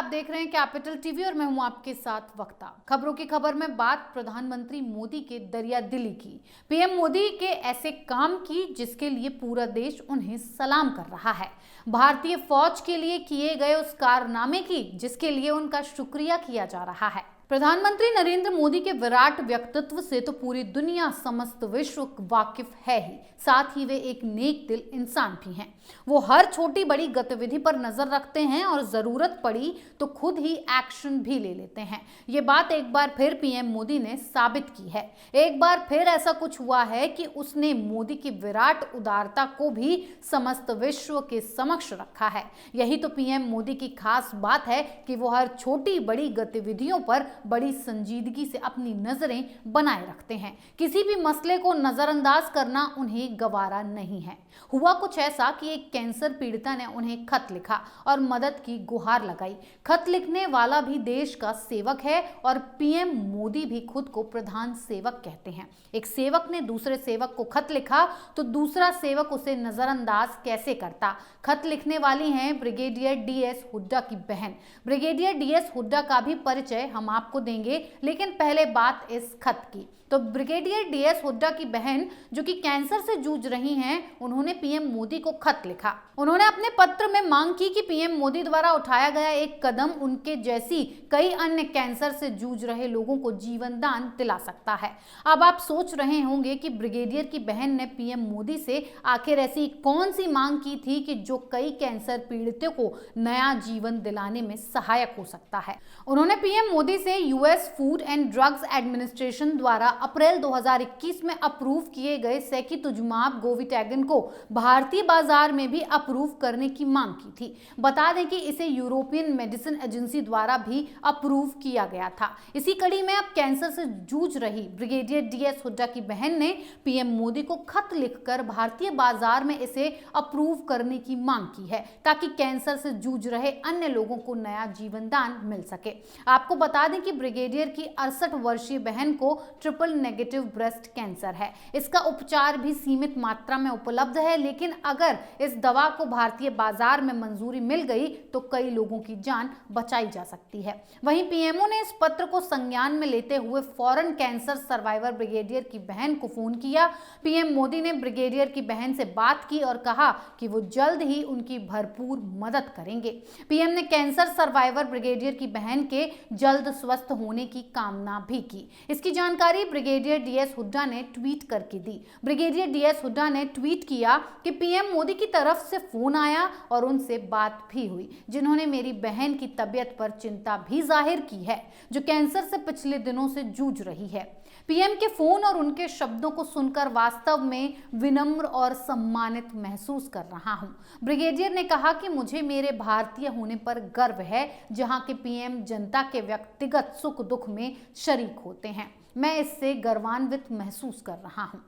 देख रहे हैं कैपिटल टीवी और मैं हूं आपके साथ वक्ता। खबरों की खबर में बात प्रधानमंत्री मोदी के दरिया दिली की। पीएम मोदी के ऐसे काम की जिसके लिए पूरा देश उन्हें सलाम कर रहा है। भारतीय फौज के लिए किए गए उस कारनामे की जिसके लिए उनका शुक्रिया किया जा रहा है। प्रधानमंत्री नरेंद्र मोदी के विराट व्यक्तित्व से तो पूरी दुनिया, समस्त विश्व वाकिफ है ही, साथ ही वे एक नेक दिल इंसान भी हैं। वो हर छोटी बड़ी गतिविधि पर नजर रखते हैं और जरूरत पड़ी तो खुद ही एक्शन भी ले लेते हैं। ये बात एक बार फिर पीएम मोदी ने साबित की है। एक बार फिर ऐसा कुछ हुआ है कि उसने मोदी की विराट उदारता को भी समस्त विश्व के समक्ष रखा है। यही तो पीएम मोदी की खास बात है कि वो हर छोटी बड़ी गतिविधियों पर बड़ी संजीदगी से अपनी नजरें बनाए रखते हैं। किसी भी मसले को नजरअंदाज करना उन्हें गवारा नहीं है। हुआ कुछ ऐसा कि एक कैंसर पीड़िता ने उन्हें खत लिखा और मदद की गुहार लगाई। खत लिखने वाला भी देश का सेवक है और पीएम मोदी भी खुद को प्रधान सेवक कहते हैं। एक सेवक ने दूसरे सेवक को खत लिखा तो दूसरा सेवक उसे नजरअंदाज कैसे करता। खत लिखने वाली हैं ब्रिगेडियर डीएस हुड्डा की बहन। ब्रिगेडियर डीएस हुड्डा का भी परिचय हम आपको देंगे, लेकिन पहले बात इस खत की। तो ब्रिगेडियर डीएस हुड्डा की बहन जो कि कैंसर से जूझ रही हैं, उन्होंने पीएम मोदी को खत लिखा। उन्होंने अपने पत्र में मांग की कि पीएम मोदी द्वारा उठाया गया एक कदम उनके जैसी कई अन्य कैंसर से जूझ रहे लोगों को जीवन दान दिला सकता है। अब आप सोच रहे होंगे कि ब्रिगेडियर की बहन ने पीएम मोदी से आखिर ऐसी कौन सी मांग की थी कि जो कई कैंसर पीड़ितों को नया जीवन दिलाने में सहायक हो सकता है। उन्होंने पीएम मोदी से US food and drugs administration द्वारा अप्रैल 2021 में अप्रूव किए गए सेकितुजुमाब गोविटैगन को भारतीय बाजार में भी अप्रूव करने की मांग की थी। बता दें कि इसे यूरोपियन मेडिसिन एजेंसी द्वारा भी अप्रूव किया गया था। इसी कड़ी में अब कैंसर से जूझ रही ब्रिगेडियर डीएस हुड्डा की बहन ने पीएम मोदी को खत लिखकर भारतीय बाजार में इसे अप्रूव करने की मांग की है ताकि कैंसर से जूझ रहे अन्य लोगों को नया जीवन दान मिल सके। आपको बता दें कि ब्रिगेडियर की 68 वर्षीय बहन को ट्रिपल नेगेटिव ब्रेस्ट कैंसर है। इसका उपचार भी सीमित मात्रा में उपलब्ध है, लेकिन अगर इस दवा को भारतीय बाजार में मंजूरी मिल गई तो कई लोगों की जान बचाई जा सकती है। वहीं पीएमओ ने इस पत्र को संज्ञान में लेते हुए फौरन कैंसर सर्वाइवर ब्रिगेडियर की बहन को फोन किया। पीएम मोदी ने ब्रिगेडियर की बहन से बात की और कहा कि वो जल्द ही उनकी भरपूर मदद करेंगे। पीएम ने कैंसर सर्वाइवर ब्रिगेडियर की बहन के जल्द स्वस्थ होने की कामना भी की। इसकी जानकारी ब्रिगेडियर डीएस हुड्डा ने ट्वीट करके दी। ब्रिगेडियर डीएस हुड्डा ने ट्वीट किया कि पीएम मोदी की तरफ से फोन आया और उनसे बात भी हुई, जिन्होंने मेरी बहन की तबीयत पर चिंता भी जाहिर की है, जो कैंसर से पिछले दिनों से जूझ रही है। पीएम के फोन और उनके शब्दों को सुनकर वास्तव में विनम्र और सम्मानित महसूस कर रहा हूं। ब्रिगेडियर ने कहा कि मुझे मेरे भारतीय होने पर गर्व है, जहां के पीएम जनता के व्यक्तिगत सुख दुख में शरीक होते हैं। मैं इससे गर्वान्वित महसूस कर रहा हूं।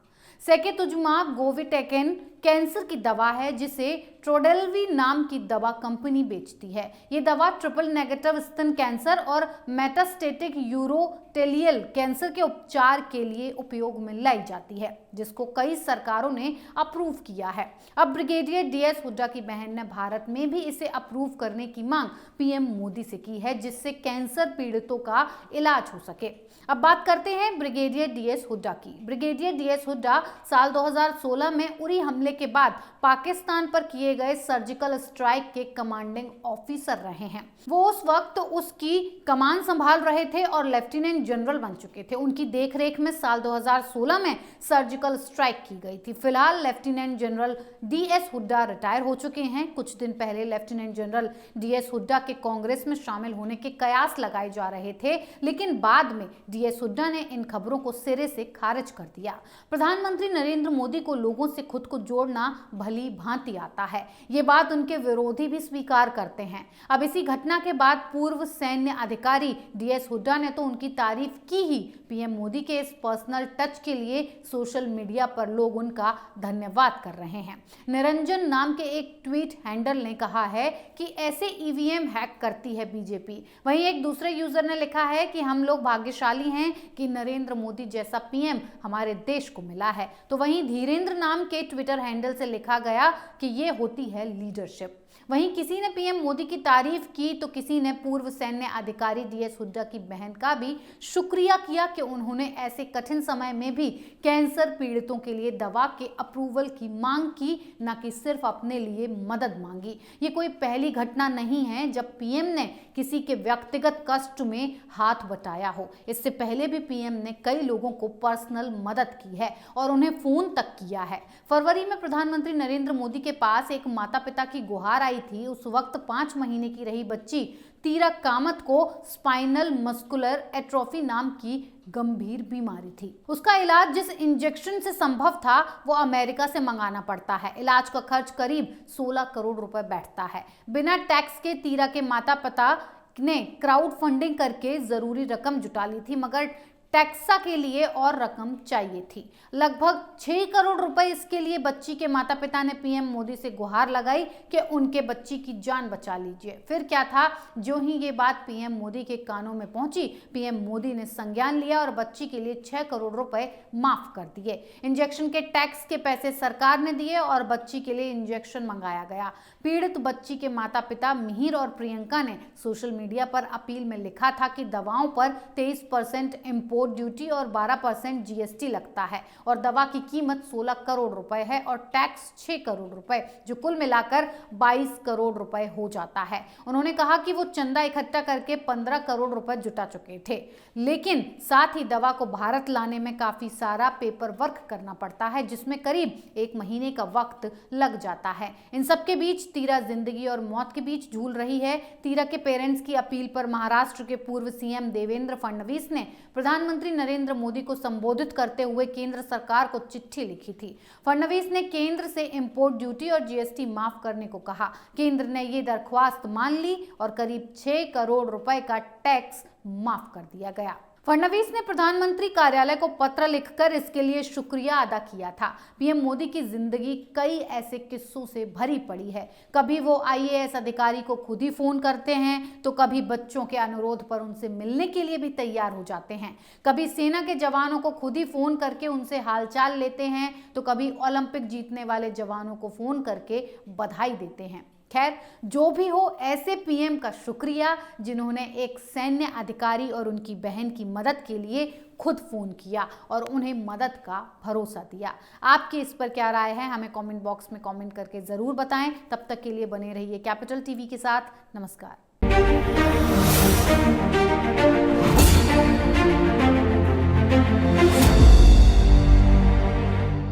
सेकितुजुमाब गोविटैगन कैंसर की दवा है जिसे ट्रोडेलवी नाम की दवा कंपनी बेचती है। ये दवा ट्रिपल नेगेटिव स्तन कैंसर और मेटास्टेटिक यूरोथेलियल कैंसर के उपचार के लिए उपयोग में लाई जाती है, जिसको कई सरकारों ने अप्रूव किया है। अब ब्रिगेडियर डीएस हुड्डा की बहन ने भारत में भी इसे अप्रूव करने की मांग पीएम मोदी से की है, जिससे कैंसर पीड़ितों का इलाज हो सके। अब बात करते हैं ब्रिगेडियर डीएस हुड्डा की। ब्रिगेडियर डीएस हुड्डा साल 2016 में उरी हमले के बाद पाकिस्तान पर किए गए सर्जिकल स्ट्राइक के कमांडिंग ऑफिसर रहे हैं। वो उस वक्त उसकी कमान संभाल रहे थे और लेफ्टिनेंट जनरल बन चुके थे। उनकी देखरेख में साल 2016 में सर्जिकल स्ट्राइक की गई थी। फिलहाल lieutenant general DS Hooda retire हो चुके हैं। कुछ दिन पहले लेफ्टिनेंट जनरल डीएस हुड्डा के कांग्रेस में शामिल होने के कयास लगाए जा रहे थे, लेकिन बाद में डीएस हुड्डा ने इन खबरों को सिरे से खारिज कर दिया। प्रधानमंत्री नरेंद्र मोदी को लोगों से खुद को जोड़ना भली भांति आता है। ये बात उनके विरोधी भी स्वीकार करते हैं। अब इसी घटना के बाद पूर्व सैन्य अधिकारी डीएस हुड्डा ने तो उनकी तारीफ की ही। पीएम मोदी के इस पर्सनल टच के लिए सोशल मीडिया पर लोग उनका धन्यवाद कर रहे हैं। निरंजन नाम के एक ट्वीट हैंडल ने कहा है कि ऐसे ईवीएम हैक करती है बीजेपी। वहीं एक दूसरे यूजर ने लिखा है कि हम लोग भाग्यशाली हैं कि नरेंद्र मोदी जैसा पीएम हमारे देश को मिला है। तो वहीं धीरेन्द्र नाम के ट्विटर हैंडल से लिखा गया कि ये होती है लीडरशिप। वहीं किसी ने पीएम मोदी की तारीफ की तो किसी ने पूर्व सैन्य अधिकारी डीएस हुड्डा की बहन का भी शुक्रिया किया कि उन्होंने ऐसे कठिन समय में भी कैंसर पीड़ितों के लिए दवा के अप्रूवल की मांग की, न कि सिर्फ अपने लिए मदद मांगी। ये कोई पहली घटना नहीं है जब पीएम ने किसी के व्यक्तिगत कष्ट में हाथ बटाया हो। इससे पहले भी पीएम ने कई लोगों को पर्सनल मदद की है और उन्हें फोन तक किया है। फरवरी में प्रधानमंत्री नरेंद्र मोदी के पास एक माता पिता की गुहार आई थी। उस वक्त 5 महीने की रही बच्ची तीरा कामत को स्पाइनल मस्कुलर एट्रोफी नाम की गंभीर बीमारी थी। उसका इलाज जिस इंजेक्शन से संभव था वो अमेरिका से मंगाना पड़ता है। इलाज का खर्च करीब 16 करोड़ रुपए बैठता है। बिना टैक्स के तीरा के माता पिता ने क्राउड फंडिंग करके जरूरी रकम जुटा ली थी, मगर टैक्सा के लिए और रकम चाहिए थी। लगभग 6 करोड़ रुपए इसके लिए बच्ची के माता पिता ने पीएम मोदी से गुहार लगाई कि उनके बच्ची की जान बचा लीजिए। फिर क्या था, जो ही ये बात पीएम मोदी के कानों में पहुंची, पीएम मोदी ने संज्ञान लिया और बच्ची के लिए 6 करोड़ रुपए माफ कर दिए। इंजेक्शन के टैक्स के पैसे सरकार ने दिए और बच्ची के लिए इंजेक्शन मंगाया गया। पीड़ित बच्ची के माता पिता मिहिर और प्रियंका ने सोशल मीडिया पर अपील में लिखा था कि दवाओं पर 23% इम्पोर्ट ड्यूटी और 12% जीएसटी लगता है और दवा की कीमत 16 करोड़ रुपए है और टैक्स 6 करोड़ रुपए, जो कुल मिलाकर 22 करोड़ रुपए हो जाता है। उन्होंने कहा कि वो चंदा इकट्ठा करके 15 करोड़ रुपए जुटा चुके थे, लेकिन साथ ही दवा को भारत लाने में काफी सारा पेपर वर्क करना पड़ता है, जिसमें करीब 1 महीने का वक्त लग जाता है। इन सबके बीच तीरा जिंदगी और मौत के बीच झूल रही है। तीरा के पेरेंट्स की अपील पर महाराष्ट्र के पूर्व सीएम देवेंद्र फडणवीस ने प्रधानमंत्री नरेंद्र मोदी को संबोधित करते हुए केंद्र सरकार को चिट्ठी लिखी थी। फडणवीस ने केंद्र से इंपोर्ट ड्यूटी और जीएसटी माफ करने को कहा। केंद्र ने ये दरख्वास्त मान ली और करीब 6 करोड़ रुपए का टैक्स माफ कर दिया गया। फडणवीस ने प्रधानमंत्री कार्यालय को पत्र लिखकर इसके लिए शुक्रिया अदा किया था। पीएम मोदी की जिंदगी कई ऐसे किस्सों से भरी पड़ी है। कभी वो आईएएस अधिकारी को खुद ही फोन करते हैं, तो कभी बच्चों के अनुरोध पर उनसे मिलने के लिए भी तैयार हो जाते हैं। कभी सेना के जवानों को खुद ही फोन करके उनसे हालचाल लेते हैं, तो कभी ओलंपिक जीतने वाले जवानों को फोन करके बधाई देते हैं। खैर, जो भी हो, ऐसे पीएम का शुक्रिया जिन्होंने एक सैन्य अधिकारी और उनकी बहन की मदद के लिए खुद फोन किया और उन्हें मदद का भरोसा दिया। आपकी इस पर क्या राय है, हमें कमेंट बॉक्स में कमेंट करके जरूर बताएं। तब तक के लिए बने रहिए कैपिटल टीवी के साथ। नमस्कार।